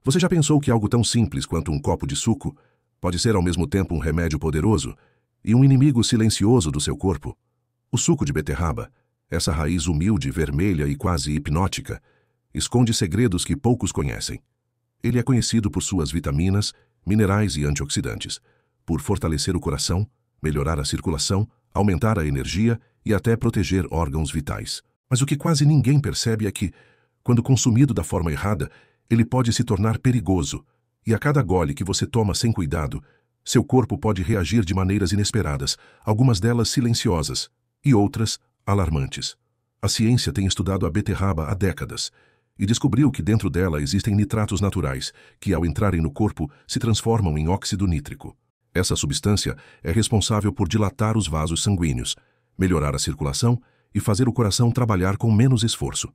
Você já pensou que algo tão simples quanto um copo de suco pode ser ao mesmo tempo um remédio poderoso e um inimigo silencioso do seu corpo? O suco de beterraba, essa raiz humilde, vermelha e quase hipnótica, esconde segredos que poucos conhecem. Ele é conhecido por suas vitaminas, minerais e antioxidantes, por fortalecer o coração, melhorar a circulação, aumentar a energia e até proteger órgãos vitais. Mas o que quase ninguém percebe é que, quando consumido da forma errada, ele pode se tornar perigoso, e a cada gole que você toma sem cuidado, seu corpo pode reagir de maneiras inesperadas, algumas delas silenciosas e outras alarmantes. A ciência tem estudado a beterraba há décadas e descobriu que dentro dela existem nitratos naturais que, ao entrarem no corpo, se transformam em óxido nítrico. Essa substância é responsável por dilatar os vasos sanguíneos, melhorar a circulação e fazer o coração trabalhar com menos esforço.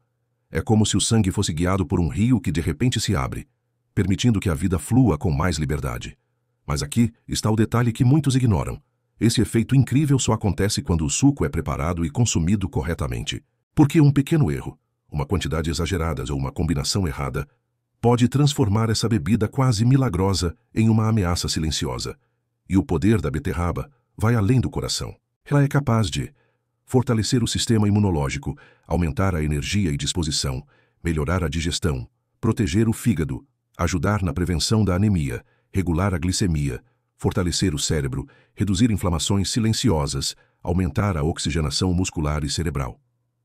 É como se o sangue fosse guiado por um rio que de repente se abre, permitindo que a vida flua com mais liberdade. Mas aqui está o detalhe que muitos ignoram. Esse efeito incrível só acontece quando o suco é preparado e consumido corretamente. Porque um pequeno erro, uma quantidade exagerada ou uma combinação errada, pode transformar essa bebida quase milagrosa em uma ameaça silenciosa. E o poder da beterraba vai além do coração. Ela é capaz de fortalecer o sistema imunológico, aumentar a energia e disposição, melhorar a digestão, proteger o fígado, ajudar na prevenção da anemia, regular a glicemia, fortalecer o cérebro, reduzir inflamações silenciosas, aumentar a oxigenação muscular e cerebral.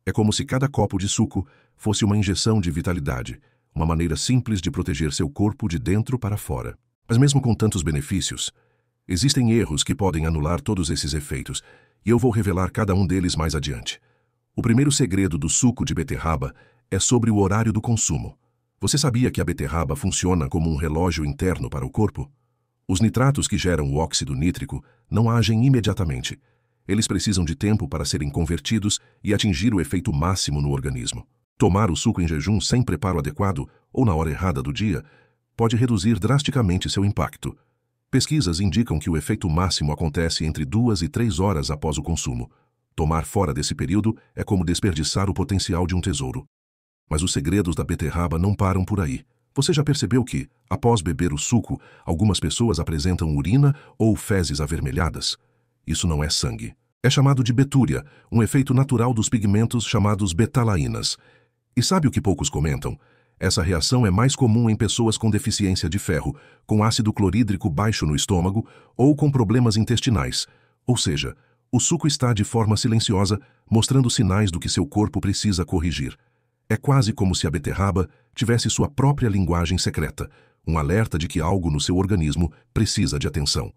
É como se cada copo de suco fosse uma injeção de vitalidade, uma maneira simples de proteger seu corpo de dentro para fora. Mas mesmo com tantos benefícios, existem erros que podem anular todos esses efeitos, e eu vou revelar cada um deles mais adiante. O primeiro segredo do suco de beterraba é sobre o horário do consumo. Você sabia que a beterraba funciona como um relógio interno para o corpo? Os nitratos que geram o óxido nítrico não agem imediatamente. Eles precisam de tempo para serem convertidos e atingir o efeito máximo no organismo. Tomar o suco em jejum sem preparo adequado ou na hora errada do dia pode reduzir drasticamente seu impacto. Pesquisas indicam que o efeito máximo acontece entre 2 e 3 horas após o consumo. Tomar fora desse período é como desperdiçar o potencial de um tesouro. Mas os segredos da beterraba não param por aí. Você já percebeu que, após beber o suco, algumas pessoas apresentam urina ou fezes avermelhadas? Isso não é sangue. É chamado de betúria, um efeito natural dos pigmentos chamados betalaínas. E sabe o que poucos comentam? Essa reação é mais comum em pessoas com deficiência de ferro, com ácido clorídrico baixo no estômago ou com problemas intestinais. Ou seja, o suco está de forma silenciosa, mostrando sinais do que seu corpo precisa corrigir. É quase como se a beterraba tivesse sua própria linguagem secreta, um alerta de que algo no seu organismo precisa de atenção.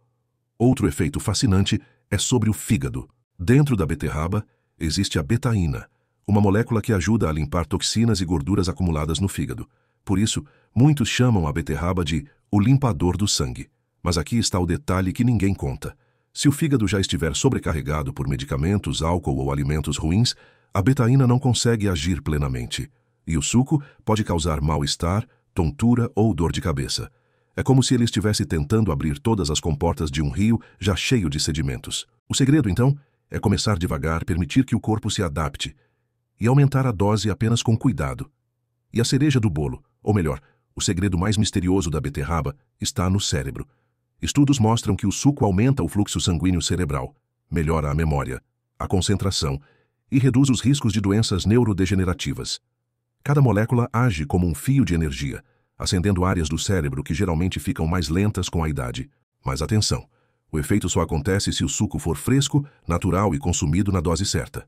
Outro efeito fascinante é sobre o fígado. Dentro da beterraba existe a betaína, uma molécula que ajuda a limpar toxinas e gorduras acumuladas no fígado. Por isso, muitos chamam a beterraba de o limpador do sangue. Mas aqui está o detalhe que ninguém conta. Se o fígado já estiver sobrecarregado por medicamentos, álcool ou alimentos ruins, a betaína não consegue agir plenamente. E o suco pode causar mal-estar, tontura ou dor de cabeça. É como se ele estivesse tentando abrir todas as comportas de um rio já cheio de sedimentos. O segredo, então, é começar devagar, permitir que o corpo se adapte e aumentar a dose apenas com cuidado. E a cereja do bolo, ou melhor, o segredo mais misterioso da beterraba, está no cérebro. Estudos mostram que o suco aumenta o fluxo sanguíneo cerebral, melhora a memória, a concentração e reduz os riscos de doenças neurodegenerativas. Cada molécula age como um fio de energia, acendendo áreas do cérebro que geralmente ficam mais lentas com a idade. Mas atenção, o efeito só acontece se o suco for fresco, natural e consumido na dose certa.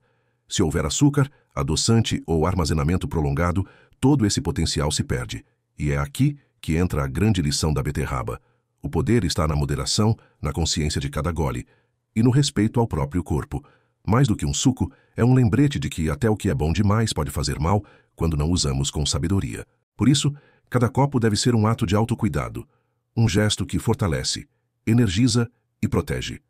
Se houver açúcar, adoçante ou armazenamento prolongado, todo esse potencial se perde. E é aqui que entra a grande lição da beterraba. O poder está na moderação, na consciência de cada gole e no respeito ao próprio corpo. Mais do que um suco, é um lembrete de que até o que é bom demais pode fazer mal quando não usamos com sabedoria. Por isso, cada copo deve ser um ato de autocuidado, um gesto que fortalece, energiza e protege.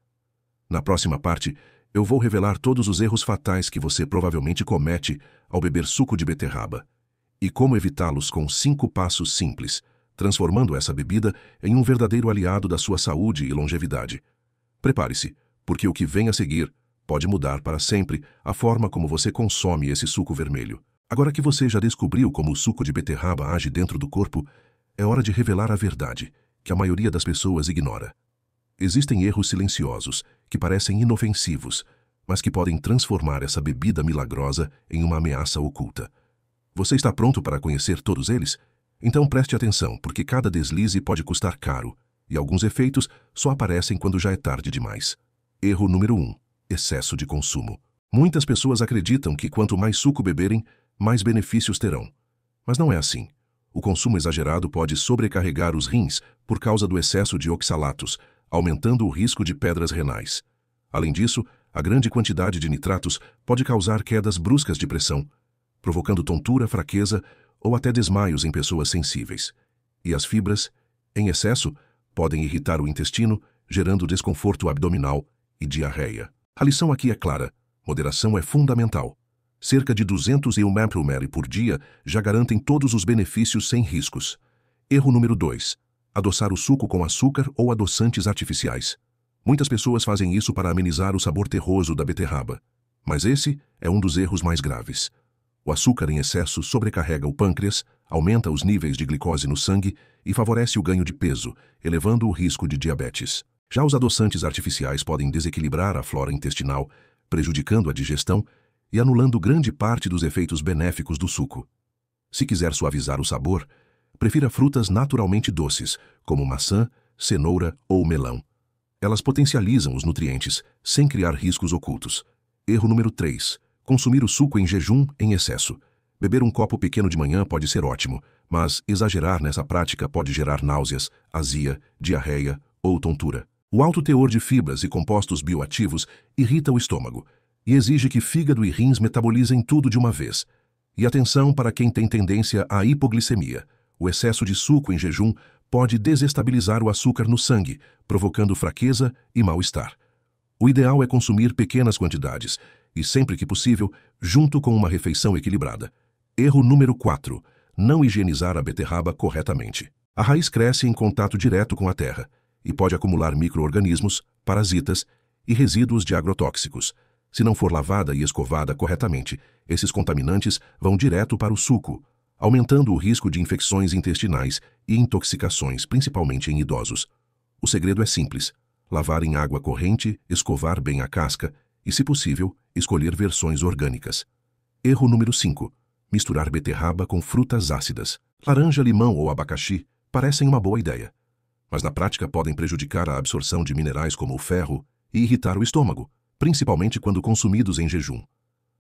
Na próxima parte, eu vou revelar todos os erros fatais que você provavelmente comete ao beber suco de beterraba e como evitá-los com 5 passos simples, transformando essa bebida em um verdadeiro aliado da sua saúde e longevidade. Prepare-se, porque o que vem a seguir pode mudar para sempre a forma como você consome esse suco vermelho. Agora que você já descobriu como o suco de beterraba age dentro do corpo, é hora de revelar a verdade, que a maioria das pessoas ignora. Existem erros silenciosos, que parecem inofensivos, mas que podem transformar essa bebida milagrosa em uma ameaça oculta. Você está pronto para conhecer todos eles? Então preste atenção, porque cada deslize pode custar caro, e alguns efeitos só aparecem quando já é tarde demais. Erro número 1. Excesso de consumo. Muitas pessoas acreditam que quanto mais suco beberem, mais benefícios terão. Mas não é assim. O consumo exagerado pode sobrecarregar os rins por causa do excesso de oxalatos, aumentando o risco de pedras renais. Além disso, a grande quantidade de nitratos pode causar quedas bruscas de pressão, provocando tontura, fraqueza ou até desmaios em pessoas sensíveis. E as fibras, em excesso, podem irritar o intestino, gerando desconforto abdominal e diarreia. A lição aqui é clara: moderação é fundamental. Cerca de 200 ml por dia já garantem todos os benefícios sem riscos. Erro número 2. Adoçar o suco com açúcar ou adoçantes artificiais. Muitas pessoas fazem isso para amenizar o sabor terroso da beterraba. Mas esse é um dos erros mais graves. O açúcar em excesso sobrecarrega o pâncreas, aumenta os níveis de glicose no sangue e favorece o ganho de peso, elevando o risco de diabetes. Já os adoçantes artificiais podem desequilibrar a flora intestinal, prejudicando a digestão e anulando grande parte dos efeitos benéficos do suco. Se quiser suavizar o sabor, prefira frutas naturalmente doces, como maçã, cenoura ou melão. Elas potencializam os nutrientes, sem criar riscos ocultos. Erro número 3. Consumir o suco em jejum em excesso. Beber um copo pequeno de manhã pode ser ótimo, mas exagerar nessa prática pode gerar náuseas, azia, diarreia ou tontura. O alto teor de fibras e compostos bioativos irrita o estômago e exige que fígado e rins metabolizem tudo de uma vez. E atenção para quem tem tendência à hipoglicemia. O excesso de suco em jejum pode desestabilizar o açúcar no sangue, provocando fraqueza e mal-estar. O ideal é consumir pequenas quantidades e, sempre que possível, junto com uma refeição equilibrada. Erro número 4. Não higienizar a beterraba corretamente. A raiz cresce em contato direto com a terra e pode acumular micro-organismos, parasitas e resíduos de agrotóxicos. Se não for lavada e escovada corretamente, esses contaminantes vão direto para o suco, aumentando o risco de infecções intestinais e intoxicações, principalmente em idosos. O segredo é simples: lavar em água corrente, escovar bem a casca e, se possível, escolher versões orgânicas. Erro número 5. Misturar beterraba com frutas ácidas. Laranja, limão ou abacaxi parecem uma boa ideia, mas na prática podem prejudicar a absorção de minerais como o ferro e irritar o estômago, principalmente quando consumidos em jejum.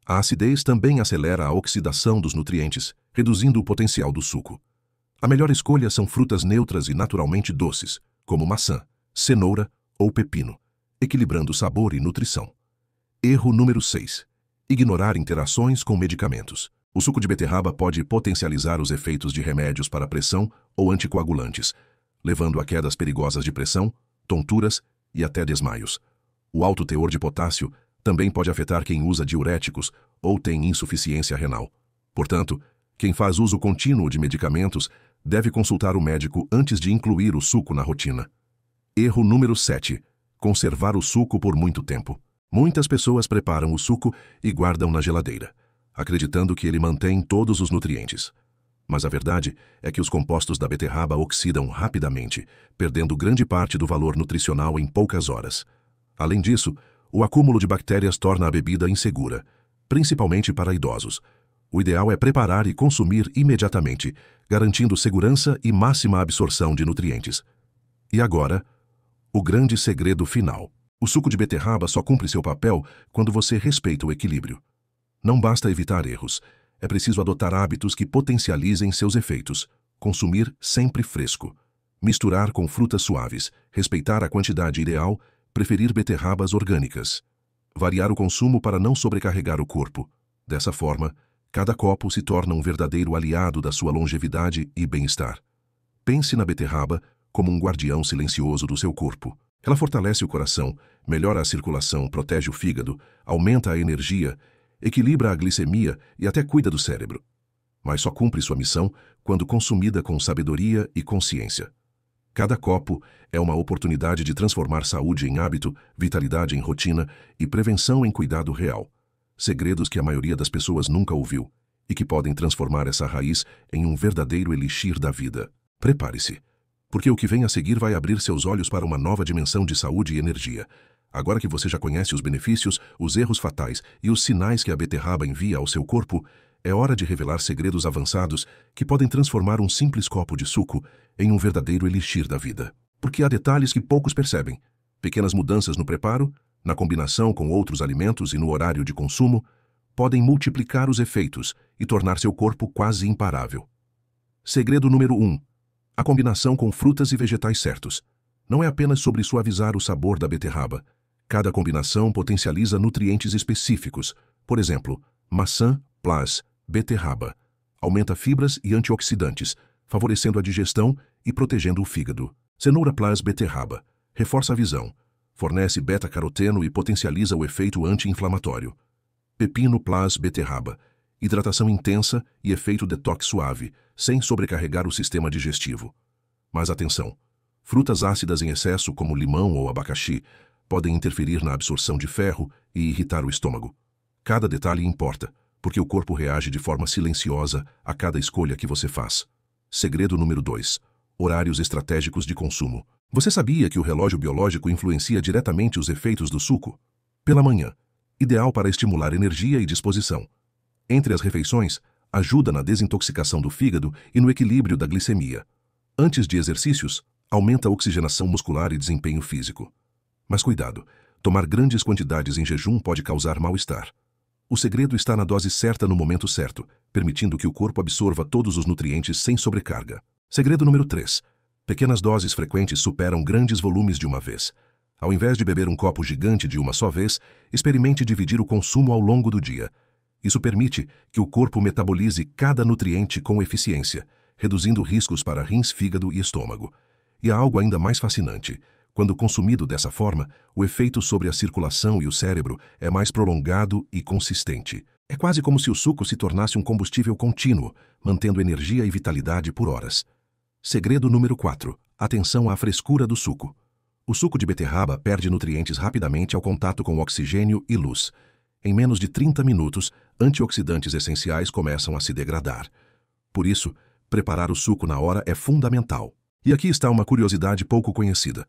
A acidez também acelera a oxidação dos nutrientes, reduzindo o potencial do suco. A melhor escolha são frutas neutras e naturalmente doces, como maçã, cenoura ou pepino, equilibrando sabor e nutrição. Erro número 6. Ignorar interações com medicamentos. O suco de beterraba pode potencializar os efeitos de remédios para pressão ou anticoagulantes, levando a quedas perigosas de pressão, tonturas e até desmaios. O alto teor de potássio também pode afetar quem usa diuréticos ou tem insuficiência renal. Portanto, quem faz uso contínuo de medicamentos deve consultar o médico antes de incluir o suco na rotina. Erro número 7. Conservar o suco por muito tempo. Muitas pessoas preparam o suco e guardam na geladeira, acreditando que ele mantém todos os nutrientes. Mas a verdade é que os compostos da beterraba oxidam rapidamente, perdendo grande parte do valor nutricional em poucas horas. Além disso, o acúmulo de bactérias torna a bebida insegura, principalmente para idosos. O ideal é preparar e consumir imediatamente, garantindo segurança e máxima absorção de nutrientes. E agora, o grande segredo final. O suco de beterraba só cumpre seu papel quando você respeita o equilíbrio. Não basta evitar erros, é preciso adotar hábitos que potencializem seus efeitos. Consumir sempre fresco, misturar com frutas suaves, respeitar a quantidade ideal, preferir beterrabas orgânicas. Variar o consumo para não sobrecarregar o corpo. Dessa forma, cada copo se torna um verdadeiro aliado da sua longevidade e bem-estar. Pense na beterraba como um guardião silencioso do seu corpo. Ela fortalece o coração, melhora a circulação, protege o fígado, aumenta a energia, equilibra a glicemia e até cuida do cérebro. Mas só cumpre sua missão quando consumida com sabedoria e consciência. Cada copo é uma oportunidade de transformar saúde em hábito, vitalidade em rotina e prevenção em cuidado real. Segredos que a maioria das pessoas nunca ouviu e que podem transformar essa raiz em um verdadeiro elixir da vida. Prepare-se, porque o que vem a seguir vai abrir seus olhos para uma nova dimensão de saúde e energia. Agora que você já conhece os benefícios, os erros fatais e os sinais que a beterraba envia ao seu corpo, é hora de revelar segredos avançados que podem transformar um simples copo de suco em um verdadeiro elixir da vida. Porque há detalhes que poucos percebem. Pequenas mudanças no preparo, na combinação com outros alimentos e no horário de consumo, podem multiplicar os efeitos e tornar seu corpo quase imparável. Segredo número 1. A combinação com frutas e vegetais certos. Não é apenas sobre suavizar o sabor da beterraba. Cada combinação potencializa nutrientes específicos. Por exemplo, maçã plus beterraba. Aumenta fibras e antioxidantes, favorecendo a digestão e protegendo o fígado. Cenoura plus beterraba. Reforça a visão. Fornece beta-caroteno e potencializa o efeito anti-inflamatório. Pepino plus beterraba. Hidratação intensa e efeito detox suave, sem sobrecarregar o sistema digestivo. Mas atenção! Frutas ácidas em excesso, como limão ou abacaxi, podem interferir na absorção de ferro e irritar o estômago. Cada detalhe importa, porque o corpo reage de forma silenciosa a cada escolha que você faz. Segredo número 2. Horários estratégicos de consumo. Você sabia que o relógio biológico influencia diretamente os efeitos do suco? Pela manhã, ideal para estimular energia e disposição. Entre as refeições, ajuda na desintoxicação do fígado e no equilíbrio da glicemia. Antes de exercícios, aumenta a oxigenação muscular e desempenho físico. Mas cuidado, tomar grandes quantidades em jejum pode causar mal-estar. O segredo está na dose certa no momento certo, permitindo que o corpo absorva todos os nutrientes sem sobrecarga. Segredo número 3. Pequenas doses frequentes superam grandes volumes de uma vez. Ao invés de beber um copo gigante de uma só vez, experimente dividir o consumo ao longo do dia. Isso permite que o corpo metabolize cada nutriente com eficiência, reduzindo riscos para rins, fígado e estômago. E há algo ainda mais fascinante. Quando consumido dessa forma, o efeito sobre a circulação e o cérebro é mais prolongado e consistente. É quase como se o suco se tornasse um combustível contínuo, mantendo energia e vitalidade por horas. Segredo número 4. Atenção à frescura do suco. O suco de beterraba perde nutrientes rapidamente ao contato com oxigênio e luz. Em menos de 30 minutos, antioxidantes essenciais começam a se degradar. Por isso, preparar o suco na hora é fundamental. E aqui está uma curiosidade pouco conhecida.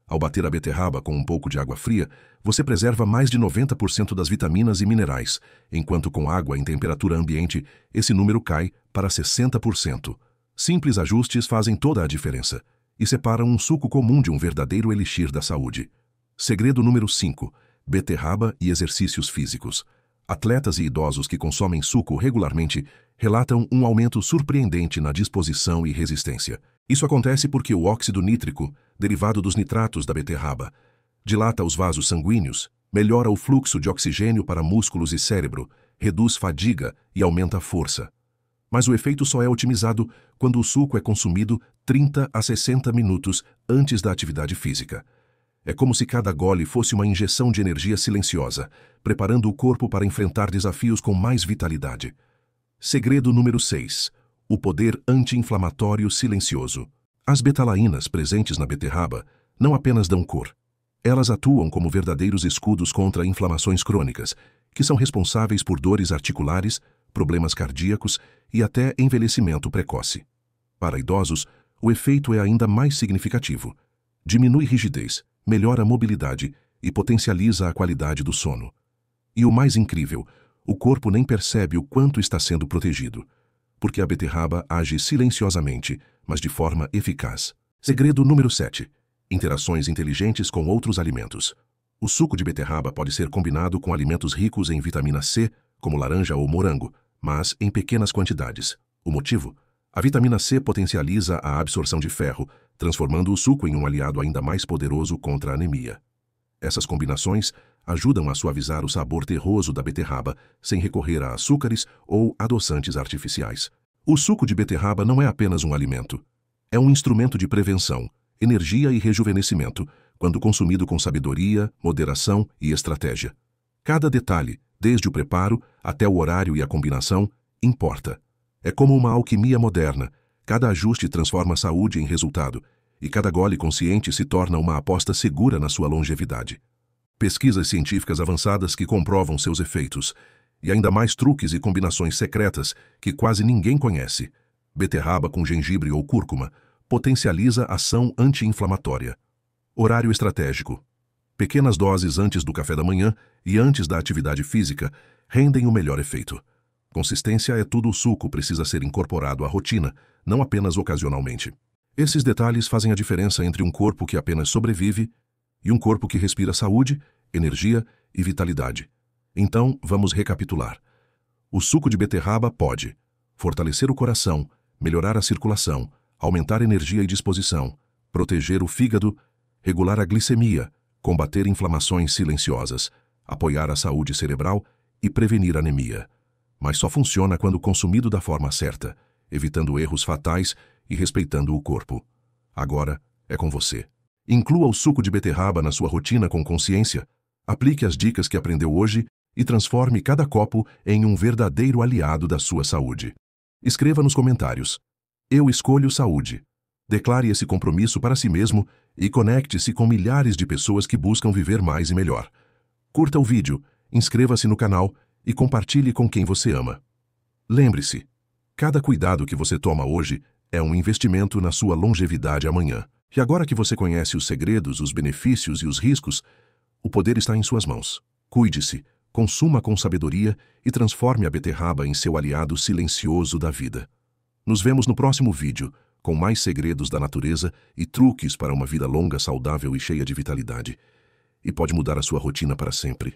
Ao bater a beterraba com um pouco de água fria, você preserva mais de 90% das vitaminas e minerais, enquanto com água em temperatura ambiente, esse número cai para 60%. Simples ajustes fazem toda a diferença e separam um suco comum de um verdadeiro elixir da saúde. Segredo número 5. Beterraba e exercícios físicos. Atletas e idosos que consomem suco regularmente relatam um aumento surpreendente na disposição e resistência. Isso acontece porque o óxido nítrico, derivado dos nitratos da beterraba, dilata os vasos sanguíneos, melhora o fluxo de oxigênio para músculos e cérebro, reduz fadiga e aumenta a força. Mas o efeito só é otimizado quando o suco é consumido 30 a 60 minutos antes da atividade física. É como se cada gole fosse uma injeção de energia silenciosa, preparando o corpo para enfrentar desafios com mais vitalidade. Segredo número 6. O poder anti-inflamatório silencioso. As betalainas presentes na beterraba não apenas dão cor. Elas atuam como verdadeiros escudos contra inflamações crônicas, que são responsáveis por dores articulares, problemas cardíacos e até envelhecimento precoce. Para idosos, o efeito é ainda mais significativo. Diminui rigidez, melhora a mobilidade e potencializa a qualidade do sono. E o mais incrível, o corpo nem percebe o quanto está sendo protegido, porque a beterraba age silenciosamente, mas de forma eficaz. Segredo número 7. Interações inteligentes com outros alimentos. O suco de beterraba pode ser combinado com alimentos ricos em vitamina C, como laranja ou morango, mas em pequenas quantidades. O motivo? A vitamina C potencializa a absorção de ferro, transformando o suco em um aliado ainda mais poderoso contra a anemia. Essas combinações ajudam a suavizar o sabor terroso da beterraba sem recorrer a açúcares ou adoçantes artificiais. O suco de beterraba não é apenas um alimento. É um instrumento de prevenção, energia e rejuvenescimento, quando consumido com sabedoria, moderação e estratégia. Cada detalhe, desde o preparo até o horário e a combinação, importa. É como uma alquimia moderna. Cada ajuste transforma a saúde em resultado, e cada gole consciente se torna uma aposta segura na sua longevidade. Pesquisas científicas avançadas que comprovam seus efeitos, e ainda mais truques e combinações secretas que quase ninguém conhece. Beterraba com gengibre ou cúrcuma potencializa ação anti-inflamatória. Horário estratégico. Pequenas doses antes do café da manhã e antes da atividade física rendem o melhor efeito. Consistência é tudo. O suco precisa ser incorporado à rotina, não apenas ocasionalmente. Esses detalhes fazem a diferença entre um corpo que apenas sobrevive e um corpo que respira saúde, energia e vitalidade. Então, vamos recapitular. O suco de beterraba pode fortalecer o coração, melhorar a circulação, aumentar energia e disposição, proteger o fígado, regular a glicemia, combater inflamações silenciosas, apoiar a saúde cerebral e prevenir anemia. Mas só funciona quando consumido da forma certa, evitando erros fatais e respeitando o corpo. Agora é com você. Inclua o suco de beterraba na sua rotina com consciência, aplique as dicas que aprendeu hoje e transforme cada copo em um verdadeiro aliado da sua saúde. Escreva nos comentários: "Eu escolho saúde". Declare esse compromisso para si mesmo e conecte-se com milhares de pessoas que buscam viver mais e melhor. Curta o vídeo, inscreva-se no canal e compartilhe com quem você ama. Lembre-se, cada cuidado que você toma hoje é um investimento na sua longevidade amanhã. E agora que você conhece os segredos, os benefícios e os riscos, o poder está em suas mãos. Cuide-se, consuma com sabedoria e transforme a beterraba em seu aliado silencioso da vida. Nos vemos no próximo vídeo, com mais segredos da natureza e truques para uma vida longa, saudável e cheia de vitalidade. E pode mudar a sua rotina para sempre.